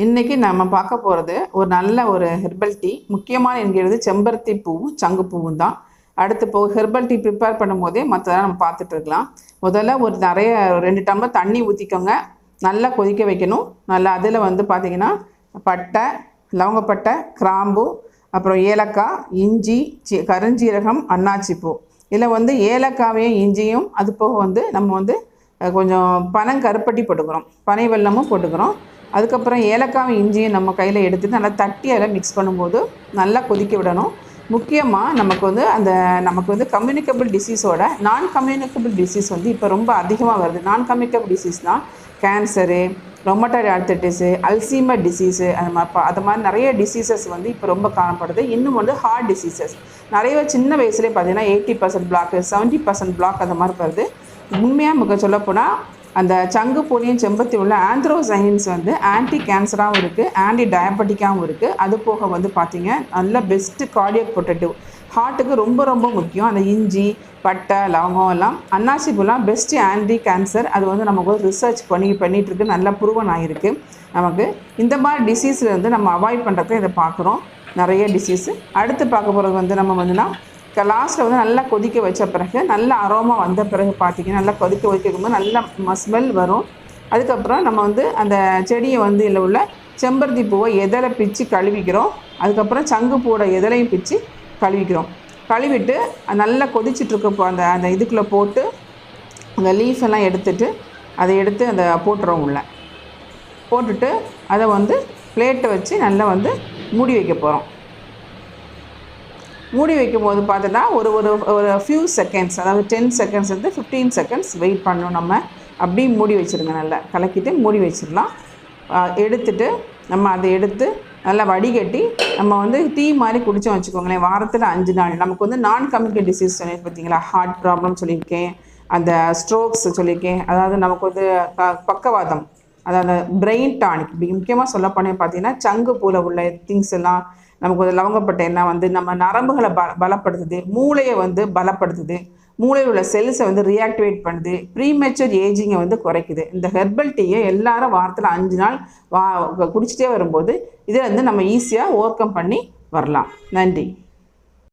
இன்றைக்கி நம்ம பார்க்க போகிறது ஒரு நல்ல ஒரு ஹெர்பல் டீ. முக்கியமான என்கிறது செம்பருத்தி பூவும் சங்குப்பூவும் தான். அடுத்து ஹெர்பல் டீ ப்ரிப்பேர் பண்ணும்போதே மற்றதெல்லாம் நம்ம பார்த்துட்டு இருக்கலாம். முதல்ல ஒரு 2 டம்ளர் தண்ணி ஊற்றிக்கோங்க. நல்லா கொதிக்க வைக்கணும். நல்லா அதில் பார்த்திங்கன்னா பட்டை, லவங்கப்பட்டை, கிராம்பு, அப்புறம் ஏலக்காய், இஞ்சி, கருஞ்சீரகம், அன்னாச்சிப்பூ. இதில் ஏலக்காவையும் இஞ்சியும் அது போக நம்ம கொஞ்சம் பனங்கருப்பட்டி போட்டுக்கிறோம், பனை வெல்லமும் போட்டுக்கிறோம். அதுக்கப்புறம் ஏலக்காவும் இஞ்சியும் நம்ம கையில் எடுத்துட்டு நல்லா தட்டி அதில் மிக்ஸ் பண்ணும்போது நல்லா கொதிக்க விடணும். முக்கியமாக நமக்கு கம்யூனிகபிள் டிசீஸோட நான் கம்யூனிகபிள் டிசீஸ் இப்போ ரொம்ப அதிகமாக வருது. நான் கம்யூனிகபிள் டிசீஸ்னால் cancer, rheumatoid arthritis, Alzheimer disease, அது மாதிரி நிறைய டிசீசஸ் இப்போ ரொம்ப காணப்படுது. இன்னும் ஹார்ட் டிசீசஸ் நிறைய சின்ன வயசுலேயே பார்த்திங்கன்னா 80% பிளாக்கு, 70% பிளாக் அந்த மாதிரி வருது. உண்மையாக நமக்கு சொல்லப்போனால் அந்த சங்குப்பூலையும் செம்பருத்தி உள்ள ஆந்த்ரோசைன்ஸ் ஆன்டி கேன்சராகவும் இருக்குது, ஆன்டி டயபெட்டிக்காகவும் இருக்குது. அது போக பார்த்திங்க நல்ல பெஸ்ட்டு கார்டியக் ப்ரொடெக்டிவ், ஹார்ட்டுக்கு ரொம்ப ரொம்ப முக்கியம். அந்த இஞ்சி, பட்டை, லவங்கம் எல்லாம், அன்னாசிப்பூலாம் பெஸ்ட்டு ஆன்டி கேன்சர். அது நமக்கு ரிசர்ச் பண்ணிகிட்ருக்கு, நல்லா ப்ரூவன் ஆகிருக்கு. நமக்கு இந்த மாதிரி டிசீஸ்லேருந்து நம்ம அவாய்ட் பண்ணுறதுக்கு இதை பார்க்குறோம். நிறைய டிசீஸு அடுத்து பார்க்க போகிறது நம்ம லாஸ்ட்டில் நல்லா கொதிக்க வச்ச பிறகு நல்ல அரோமா வந்த பிறகு பார்த்திங்கன்னா நல்லா கொதிக்க வைக்கும்போது நல்ல ஸ்மெல் வரும். அதுக்கப்புறம் நம்ம அந்த செடியை இதில் உள்ள செம்பருத்தி பூவை எதலை பிச்சு கழுவிக்கிறோம். அதுக்கப்புறம் சங்குப்பூவோட எதலையும் பிச்சு கழுவிக்கிறோம். கழுவிட்டு நல்லா கொதிச்சிட்ருக்கப்போ அந்த இதுக்குள்ளே போட்டு அந்த லீஃப் எல்லாம் எடுத்துட்டு அதை எடுத்து போட்டுறோம். உள்ள போட்டுட்டு அதை பிளேட்டை வச்சு நல்லா மூடி வைக்க போகிறோம். மூடி வைக்கும்போது பார்த்தோன்னா ஒரு ஃபியூ செகண்ட்ஸ், அதாவது 10 செகண்ட்ஸ் 15 செகண்ட்ஸ் வெயிட் பண்ணணும். நம்ம அப்படியே மூடி வச்சுருங்க. நல்லா கலக்கிட்டு மூடி வச்சிடலாம். எடுத்துட்டு நம்ம அதை எடுத்து நல்லா வடிகட்டி நம்ம டீ மாதிரி குடித்தோம் வச்சுக்கோங்களேன். வாரத்தில் 5 நாள் நமக்கு நான் கம்யூனிகபிள் டிசீஸ் சொல்லி பார்த்தீங்களா, ஹார்ட் ப்ராப்ளம் சொல்லியிருக்கேன், அந்த ஸ்ட்ரோக்ஸ் சொல்லியிருக்கேன், அதாவது நமக்கு பக்கவாதம், அதாவது பிரெயின் டானிக். முக்கியமாக சொல்ல போனேன் பார்த்தீங்கன்னா சங்குப்பூவில் உள்ள திங்ஸ் எல்லாம் நமக்கு லவங்கப்பட்டை எல்லாம் நம்ம நரம்புகளை பலப்படுத்துது, மூளையை பலப்படுத்துது, மூளையில் உள்ள செல்ஸை ரீஆக்டிவேட் பண்ணுது, ப்ரீமெச்சூர் ஏஜிங்கை குறைக்குது. இந்த ஹெர்பல் டீயை எல்லாரும் வாரத்தில் 5 நாள் குடிச்சிட்டே வரும்போது இதை நம்ம ஈஸியாக ஓவர் கம் பண்ணி வரலாம். நன்றி.